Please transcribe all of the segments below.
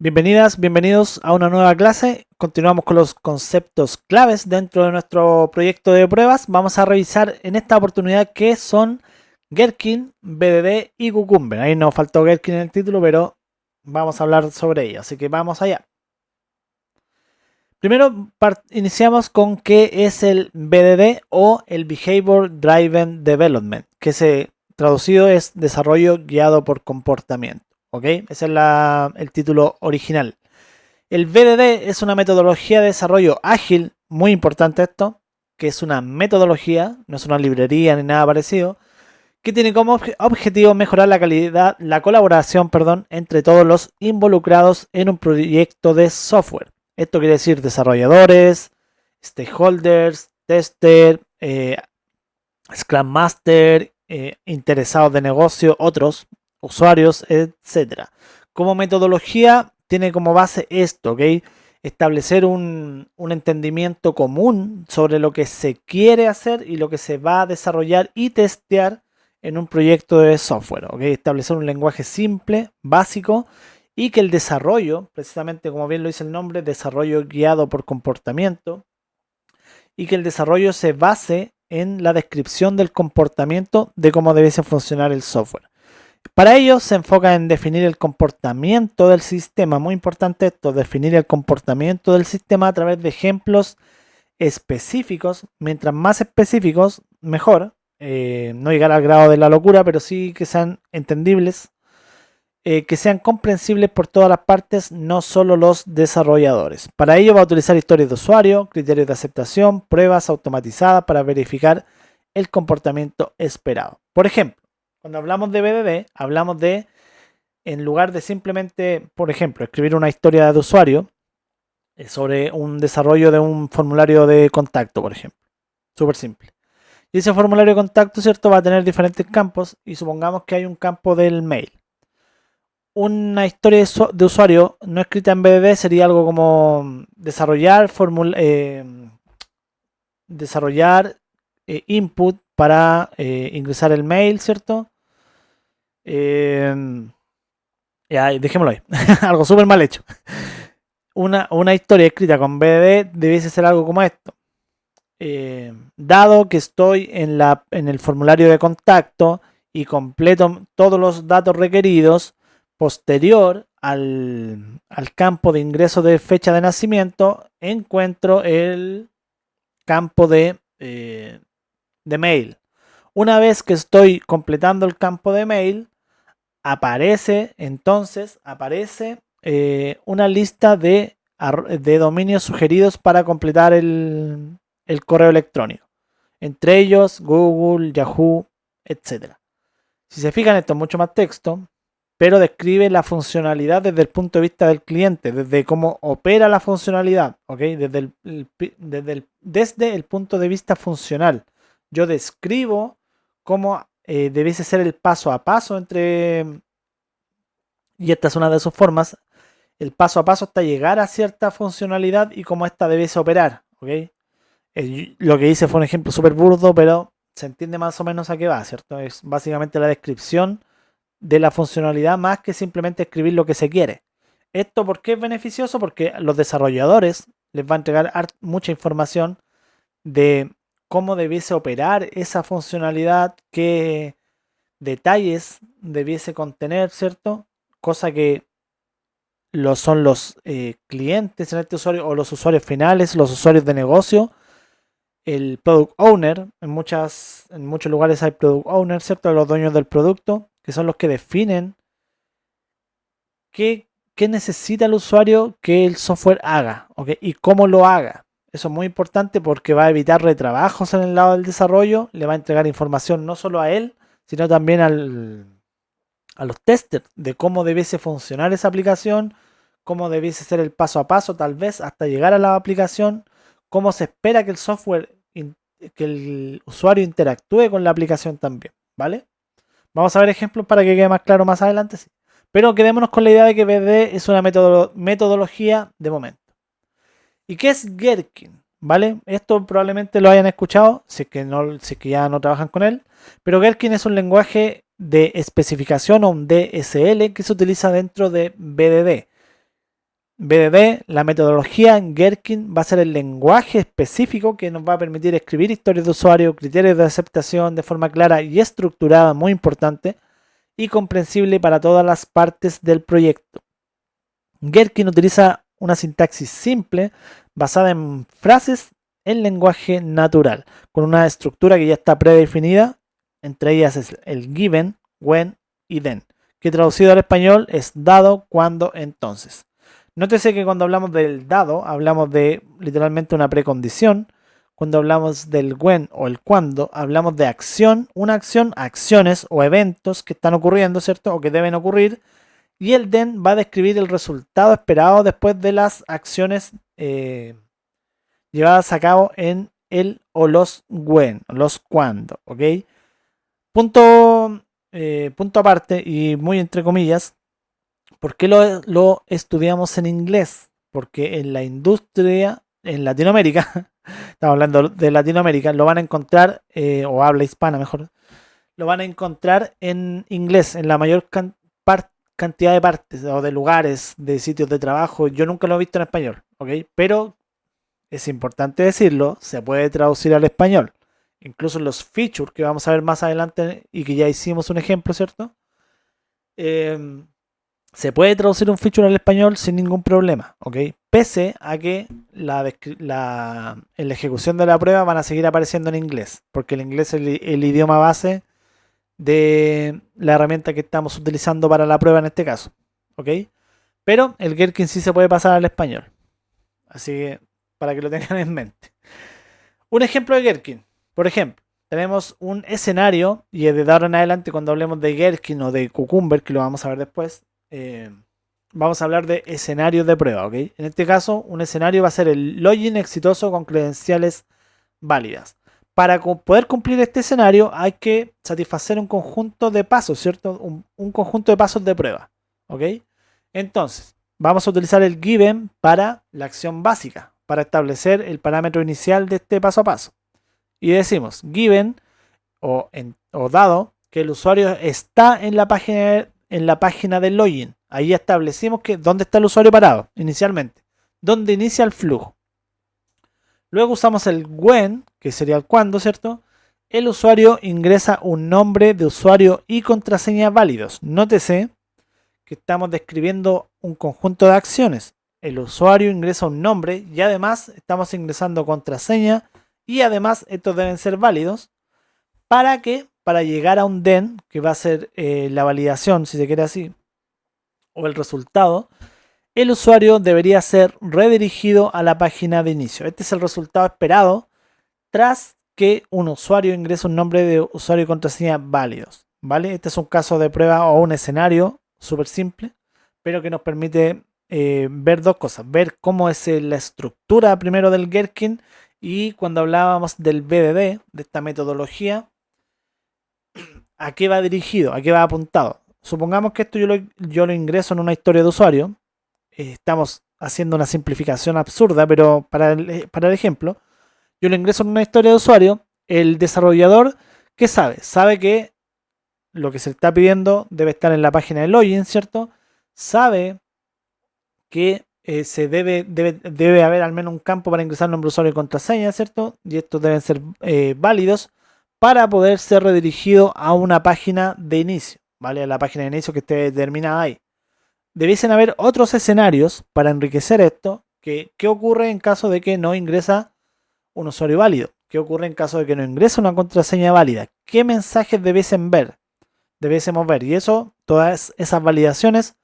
Bienvenidas, bienvenidos a una nueva clase. Continuamos con los conceptos claves dentro de nuestro proyecto de pruebas. Vamos a revisar en esta oportunidad qué son Gherkin, BDD y Cucumber. Ahí nos faltó Gherkin en el título, pero vamos a hablar sobre ello. Así que vamos allá. Primero iniciamos con qué es el BDD o el Behavior Driven Development, que se traducido es desarrollo guiado por comportamiento. ¿Ok? Ese es el título original. El BDD es una metodología de desarrollo ágil, muy importante esto, que es una metodología, no es una librería ni nada parecido, que tiene como objetivo mejorar la calidad, la colaboración, perdón, entre todos los involucrados en un proyecto de software. Esto quiere decir desarrolladores, stakeholders, tester, Scrum Master, interesados de negocio, otros usuarios, etcétera. Como metodología tiene como base esto, ¿ok? Establecer un entendimiento común sobre lo que se quiere hacer y lo que se va a desarrollar y testear en un proyecto de software, ¿ok? Establecer un lenguaje simple, básico, y que el desarrollo, precisamente como bien lo dice el nombre, desarrollo guiado por comportamiento, y que el desarrollo se base en la descripción del comportamiento de cómo debiese funcionar el software. Para ello se enfoca en definir el comportamiento del sistema. Muy importante esto, definir el comportamiento del sistema a través de ejemplos específicos. Mientras más específicos, mejor. No llegar al grado de la locura, pero sí que sean entendibles, que sean comprensibles por todas las partes, no solo los desarrolladores. Para ello va a utilizar historias de usuario, criterios de aceptación, pruebas automatizadas para verificar el comportamiento esperado. Por ejemplo, cuando hablamos de BDD, hablamos de, en lugar de simplemente, por ejemplo, escribir una historia de usuario sobre un desarrollo de un formulario de contacto, por ejemplo. Súper simple. Y ese formulario de contacto, ¿cierto? Va a tener diferentes campos y supongamos que hay un campo del mail. Una historia de usuario no escrita en BDD sería algo como desarrollar input para ingresar el mail, ¿cierto? Ya, dejémoslo ahí. Algo súper mal hecho. Una historia escrita con BDD debiese ser algo como esto. Dado que estoy en el formulario de contacto y completo todos los datos requeridos, posterior al campo de ingreso de fecha de nacimiento, encuentro el campo de mail. Una vez que estoy completando el campo de mail, aparece una lista de dominios sugeridos para completar el correo electrónico. Entre ellos Google, Yahoo, etc. Si se fijan, esto es mucho más texto, pero describe la funcionalidad desde el punto de vista del cliente, desde cómo opera la funcionalidad, ¿ok? Desde el punto de vista funcional. Yo describo cómo debiese ser el paso a paso y esta es una de sus formas, el paso a paso hasta llegar a cierta funcionalidad y cómo esta debiese operar, ¿ok? Lo que hice fue un ejemplo súper burdo, pero se entiende más o menos a qué va, ¿cierto? Es básicamente la descripción de la funcionalidad más que simplemente escribir lo que se quiere. ¿Esto por qué es beneficioso? Porque los desarrolladores les va a entregar mucha información de cómo debiese operar esa funcionalidad, qué detalles debiese contener, ¿cierto? Cosa que son los clientes en este usuario o los usuarios finales, los usuarios de negocio, el product owner, en muchos lugares hay product owner, ¿cierto? Los dueños del producto, que son los que definen qué necesita el usuario que el software haga, ¿ok? Y cómo lo haga. Eso es muy importante porque va a evitar retrabajos en el lado del desarrollo, le va a entregar información no solo a él, sino también a los testers de cómo debiese funcionar esa aplicación, cómo debiese ser el paso a paso, tal vez hasta llegar a la aplicación, cómo se espera que el software, que el usuario interactúe con la aplicación también, ¿vale? Vamos a ver ejemplos para que quede más claro más adelante, sí. Pero quedémonos con la idea de que BD es una metodología de momento. ¿Y qué es Gherkin? ¿Vale? Esto probablemente lo hayan escuchado, si es que ya no trabajan con él. Pero Gherkin es un lenguaje de especificación o un DSL que se utiliza dentro de BDD. BDD, la metodología Gherkin va a ser el lenguaje específico que nos va a permitir escribir historias de usuario, criterios de aceptación de forma clara y estructurada, muy importante, y comprensible para todas las partes del proyecto. Gherkin utiliza una sintaxis simple basada en frases en lenguaje natural, con una estructura que ya está predefinida, entre ellas es el given, when y then, que traducido al español es dado, cuando, entonces. Nótese que cuando hablamos del dado, hablamos de literalmente una precondición. Cuando hablamos del when o el cuando, hablamos de acción, una acción, acciones o eventos que están ocurriendo, ¿cierto? O que deben ocurrir. Y el then va a describir el resultado esperado después de las acciones llevadas a cabo en el o los when, los cuando, ¿ok? Punto, punto aparte y muy entre comillas, ¿por qué lo estudiamos en inglés? Porque en la industria, en Latinoamérica, estamos hablando de Latinoamérica, lo van a encontrar, o habla hispana mejor, lo van a encontrar en inglés, en la mayor cantidad de partes o de lugares, de sitios de trabajo. Yo nunca lo he visto en español, ¿ok? Pero es importante decirlo, se puede traducir al español. Incluso los features que vamos a ver más adelante y que ya hicimos un ejemplo, ¿cierto? Se puede traducir un feature al español sin ningún problema, ¿ok? Pese a que en la ejecución de la prueba van a seguir apareciendo en inglés, porque el inglés es el idioma base de la herramienta que estamos utilizando para la prueba en este caso, ¿ok? Pero el Gherkin sí se puede pasar al español, así que para que lo tengan en mente. Un ejemplo de Gherkin, por ejemplo, tenemos un escenario, y de ahora en adelante cuando hablemos de Gherkin o de Cucumber, que lo vamos a ver después, vamos a hablar de escenarios de prueba, ¿ok? En este caso, un escenario va a ser el login exitoso con credenciales válidas. Para poder cumplir este escenario hay que satisfacer un conjunto de pasos, ¿cierto? Un conjunto de pasos de prueba, ¿ok? Entonces, vamos a utilizar el given para la acción básica, para establecer el parámetro inicial de este paso a paso. Y decimos given o dado que el usuario está en la página del login. Ahí establecimos que dónde está el usuario parado inicialmente, dónde inicia el flujo. Luego usamos el when, que sería el cuando, ¿cierto? El usuario ingresa un nombre de usuario y contraseña válidos. Nótese que estamos describiendo un conjunto de acciones. El usuario ingresa un nombre y además estamos ingresando contraseña y además estos deben ser válidos. ¿Para qué? Para llegar a un then, que va a ser la validación, si se quiere así, o el resultado, el usuario debería ser redirigido a la página de inicio. Este es el resultado esperado tras que un usuario ingrese un nombre de usuario y contraseña válidos, ¿vale? Este es un caso de prueba o un escenario súper simple, pero que nos permite ver dos cosas. Ver cómo es la estructura primero del Gherkin y cuando hablábamos del BDD, de esta metodología, a qué va dirigido, a qué va apuntado. Supongamos que esto yo lo ingreso en una historia de usuario. Estamos haciendo una simplificación absurda, pero para el ejemplo, yo lo ingreso en una historia de usuario. El desarrollador, ¿qué sabe? Sabe que lo que se está pidiendo debe estar en la página de login, ¿cierto? Sabe que debe haber al menos un campo para ingresar nombre de usuario y contraseña, ¿cierto? Y estos deben ser válidos para poder ser redirigido a una página de inicio, ¿vale? A la página de inicio que esté determinada ahí. Debiesen haber otros escenarios para enriquecer esto. ¿Qué ocurre en caso de que no ingresa un usuario válido? ¿Qué ocurre en caso de que no ingresa una contraseña válida? ¿Qué mensajes debiésemos ver? Y eso, todas esas validaciones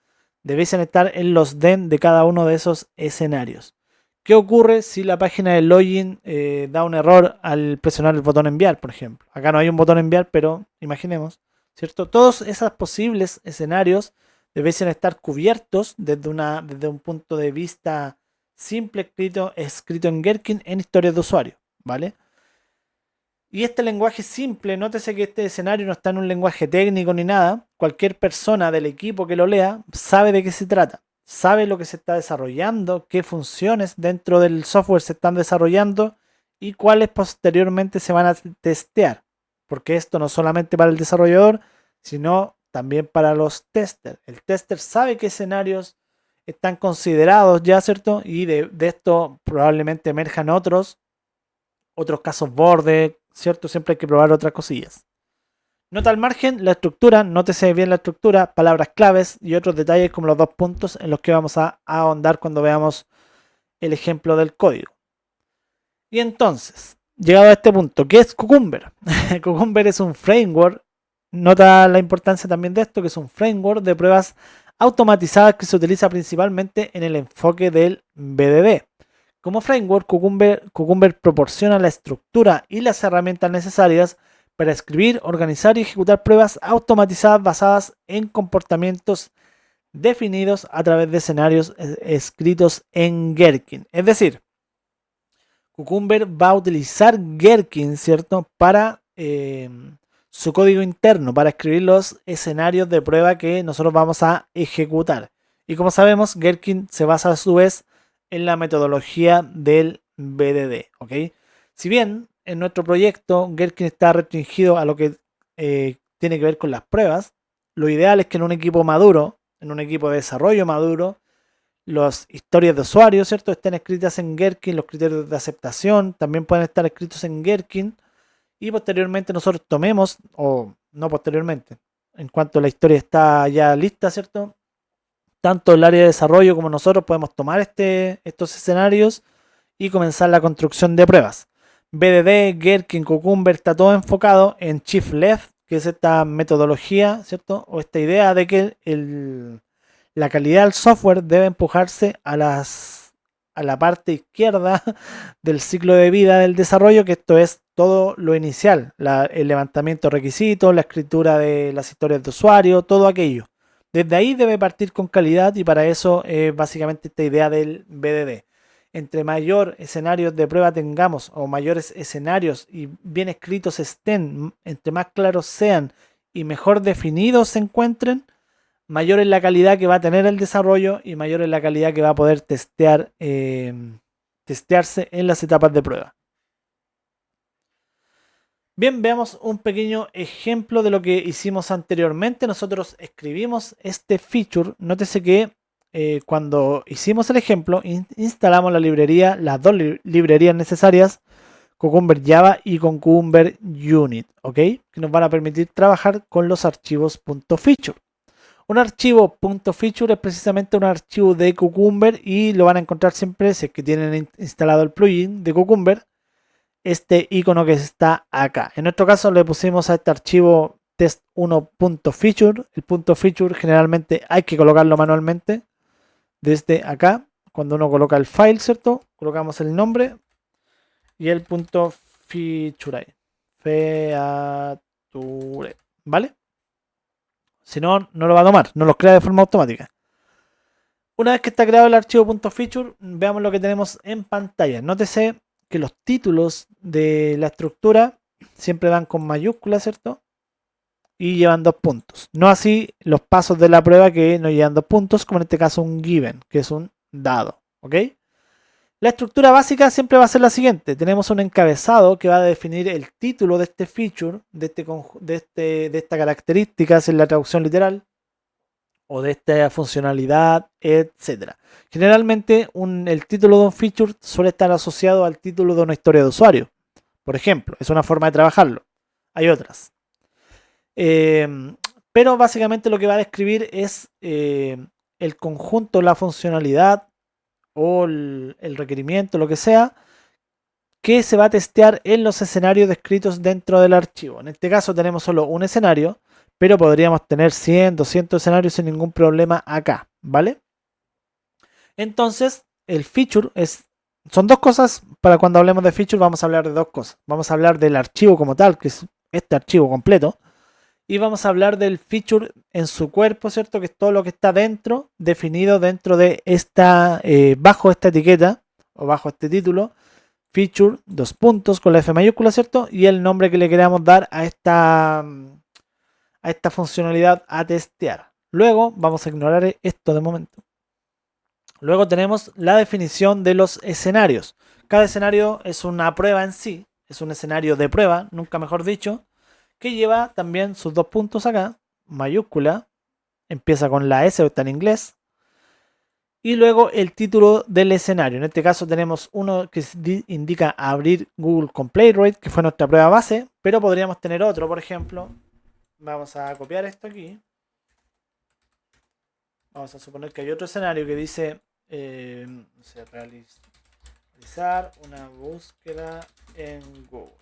debiesen estar en los then de cada uno de esos escenarios. ¿Qué ocurre si la página de login da un error al presionar el botón enviar, por ejemplo? Acá no hay un botón enviar, pero imaginemos, ¿cierto? Todos esos posibles escenarios debiesen estar cubiertos desde un punto de vista simple escrito en Gherkin en historias de usuario, ¿vale? Y este lenguaje simple, nótese que este escenario no está en un lenguaje técnico ni nada. Cualquier persona del equipo que lo lea sabe de qué se trata, sabe lo que se está desarrollando, qué funciones dentro del software se están desarrollando y cuáles posteriormente se van a testear. Porque esto no solamente para el desarrollador, sino también para los testers. El tester sabe qué escenarios están considerados ya, ¿cierto? Y de esto probablemente emerjan otros casos borde, ¿cierto? Siempre hay que probar otras cosillas. Nota al margen, la estructura, nótese bien la estructura, palabras claves y otros detalles como los dos puntos en los que vamos a ahondar cuando veamos el ejemplo del código. Y entonces, llegado a este punto, ¿qué es Cucumber? Cucumber es un framework, nota la importancia también de esto, que es un framework de pruebas automatizadas que se utiliza principalmente en el enfoque del BDD. Como framework, Cucumber proporciona la estructura y las herramientas necesarias para escribir, organizar y ejecutar pruebas automatizadas basadas en comportamientos definidos a través de escenarios escritos en Gherkin. Es decir, Cucumber va a utilizar Gherkin, ¿cierto? Para su código interno, para escribir los escenarios de prueba que nosotros vamos a ejecutar. Y como sabemos, Gherkin se basa a su vez en la metodología del BDD, ¿ok? Si bien en nuestro proyecto Gherkin está restringido a lo que tiene que ver con las pruebas, lo ideal es que en un equipo maduro, en un equipo de desarrollo maduro, las historias de usuario, ¿cierto? Estén escritas en Gherkin, los criterios de aceptación también pueden estar escritos en Gherkin y posteriormente nosotros tomemos, o no posteriormente, en cuanto la historia está ya lista, ¿cierto? Tanto el área de desarrollo como nosotros podemos tomar estos escenarios y comenzar la construcción de pruebas. BDD, Gherkin, Cucumber está todo enfocado en Shift Left, que es esta metodología, ¿cierto? O esta idea de que la calidad del software debe empujarse a la parte izquierda del ciclo de vida del desarrollo, que esto es todo lo inicial, el levantamiento de requisitos, la escritura de las historias de usuario, todo aquello. Desde ahí debe partir con calidad y para eso básicamente esta idea del BDD. Entre mayor escenarios de prueba tengamos o mayores escenarios y bien escritos estén, entre más claros sean y mejor definidos se encuentren, mayor es la calidad que va a tener el desarrollo y mayor es la calidad que va a poder testearse en las etapas de prueba. Bien, veamos un pequeño ejemplo de lo que hicimos anteriormente. Nosotros escribimos este feature. Nótese que cuando hicimos el ejemplo, instalamos la librería, las dos librerías necesarias, Cucumber Java y Cucumber Unit, ¿ok? Que nos van a permitir trabajar con los archivos .feature. Un archivo .feature es precisamente un archivo de Cucumber y lo van a encontrar siempre si es que tienen instalado el plugin de Cucumber, este icono que está acá. En nuestro caso le pusimos a este archivo test1.feature. El .feature generalmente hay que colocarlo manualmente desde acá. Cuando uno coloca el file, ¿cierto? Colocamos el nombre y el .feature. Feature, ¿vale? Si no, no lo va a tomar, no los crea de forma automática. Una vez que está creado el archivo .feature, veamos lo que tenemos en pantalla. Nótese que los títulos de la estructura siempre van con mayúsculas, ¿cierto? Y llevan 2 puntos. No así los pasos de la prueba que no llevan 2 puntos, como en este caso un given, que es un dado, ¿ok? La estructura básica siempre va a ser la siguiente. Tenemos un encabezado que va a definir el título de este feature, de esta característica, en la traducción literal, o de esta funcionalidad, etc. Generalmente el título de un feature suele estar asociado al título de una historia de usuario. Por ejemplo, es una forma de trabajarlo. Hay otras. Pero básicamente lo que va a describir es el conjunto, la funcionalidad o el requerimiento, lo que sea, que se va a testear en los escenarios descritos dentro del archivo. En este caso tenemos solo un escenario, pero podríamos tener 100, 200 escenarios sin ningún problema acá, ¿vale? Entonces, el feature son dos cosas. Para cuando hablemos de feature vamos a hablar de dos cosas. Vamos a hablar del archivo como tal, que es este archivo completo, y vamos a hablar del feature en su cuerpo, ¿cierto? Que es todo lo que está dentro, definido dentro de bajo esta etiqueta, o bajo este título, feature, 2 puntos con la F mayúscula, ¿cierto? Y el nombre que le queramos dar a esta funcionalidad a testear. Luego vamos a ignorar esto de momento. Luego tenemos la definición de los escenarios. Cada escenario es una prueba en sí, es un escenario de prueba, nunca mejor dicho, que lleva también sus 2 puntos acá, mayúscula, empieza con la S o está en inglés, Y luego el título del escenario. En este caso tenemos uno que indica abrir Google con Playwright, que fue nuestra prueba base, pero podríamos tener otro, por ejemplo. Vamos a copiar esto aquí. Vamos a suponer que hay otro escenario que dice, no sé, realizar una búsqueda en Google.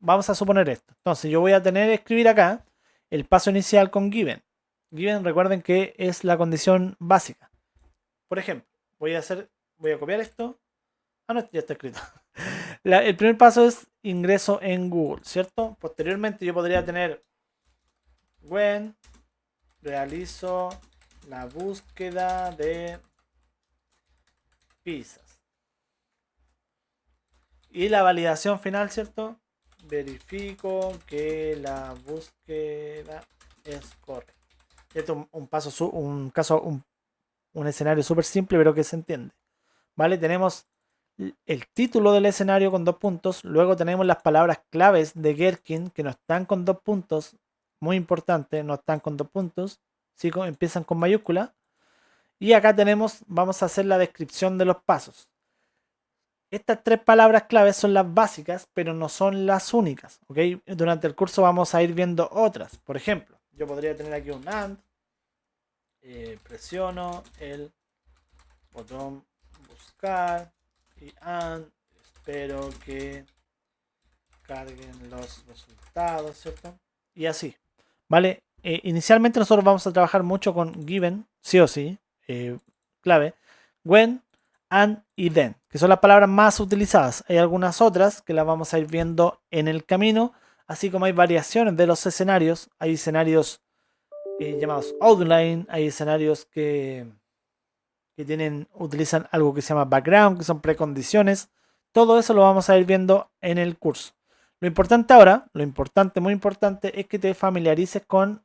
Vamos a suponer esto. Entonces yo voy a tener que escribir acá el paso inicial con given. Given, recuerden que es la condición básica. Por ejemplo, voy a copiar esto. Ah, no, ya está escrito. El primer paso es ingreso en Google, ¿cierto? Posteriormente yo podría tener when realizo la búsqueda de pizzas. Y la validación final, ¿cierto? Verifico que la búsqueda es correcta. Esto es un escenario súper simple, pero que se entiende. ¿Vale? Tenemos el título del escenario con 2 puntos. Luego tenemos las palabras claves de Gherkin que no están con 2 puntos. Muy importante, no están con 2 puntos. ¿Sí? Empiezan con mayúscula. Y acá vamos a hacer la descripción de los pasos. Estas 3 palabras claves son las básicas, pero no son las únicas. ¿Ok? Durante el curso vamos a ir viendo otras. Por ejemplo, yo podría tener aquí un AND. Presiono el botón buscar y AND. Espero que carguen los resultados, ¿cierto? Y así, ¿vale? Inicialmente nosotros vamos a trabajar mucho con given, sí o sí, clave, when, and y then, que son las palabras más utilizadas. Hay algunas otras que las vamos a ir viendo en el camino, así como hay variaciones de los escenarios. Hay escenarios llamados outline, hay escenarios que utilizan algo que se llama background, que son precondiciones. Todo eso lo vamos a ir viendo en el curso. Lo importante ahora, muy importante, es que te familiarices con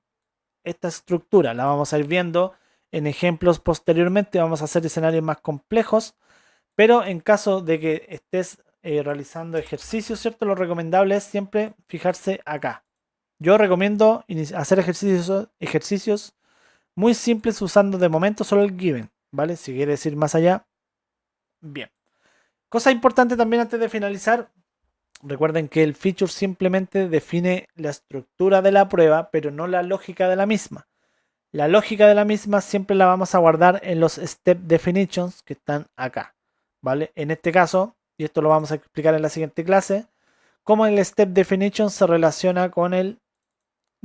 esta estructura. La vamos a ir viendo en ejemplos posteriormente. Vamos a hacer escenarios más complejos, pero en caso de que estés realizando ejercicios, ¿cierto? Lo recomendable es siempre fijarse acá. Yo recomiendo hacer ejercicios muy simples usando de momento solo el given, ¿vale? Si quieres ir más allá, bien. Cosa importante también antes de finalizar, recuerden que el feature simplemente define la estructura de la prueba, pero no la lógica de la misma. La lógica de la misma siempre la vamos a guardar en los step definitions que están acá, ¿vale? En este caso, y esto lo vamos a explicar en la siguiente clase, cómo el step definition se relaciona con el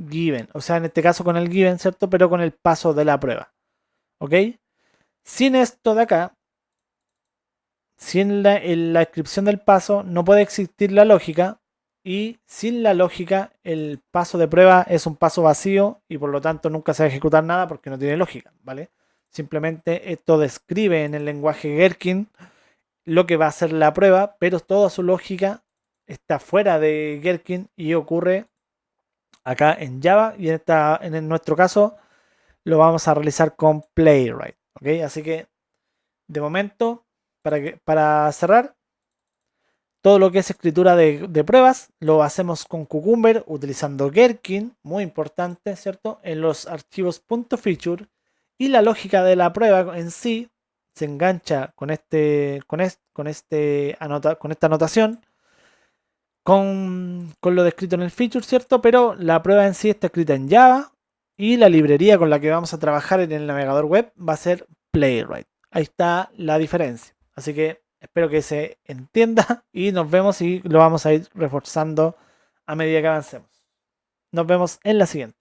given, o sea, en este caso con el given, ¿cierto? Pero con el paso de la prueba, ¿ok? Sin esto de acá, sin la descripción del paso, no puede existir la lógica, y sin la lógica, el paso de prueba es un paso vacío y por lo tanto nunca se va a ejecutar nada porque no tiene lógica, ¿vale? Simplemente esto describe en el lenguaje Gherkin lo que va a ser la prueba, pero toda su lógica está fuera de Gherkin y ocurre acá en Java, y en nuestro caso lo vamos a realizar con Playwright, ¿ok? Así que de momento, para cerrar, todo lo que es escritura de pruebas lo hacemos con Cucumber utilizando Gherkin, muy importante, ¿cierto? En los archivos .feature, y la lógica de la prueba en sí se engancha con esta anotación con lo descrito en el feature, ¿cierto? Pero la prueba en sí está escrita en Java y la librería con la que vamos a trabajar en el navegador web va a ser Playwright. Ahí está la diferencia. Así que espero que se entienda y nos vemos, y lo vamos a ir reforzando a medida que avancemos. Nos vemos en la siguiente.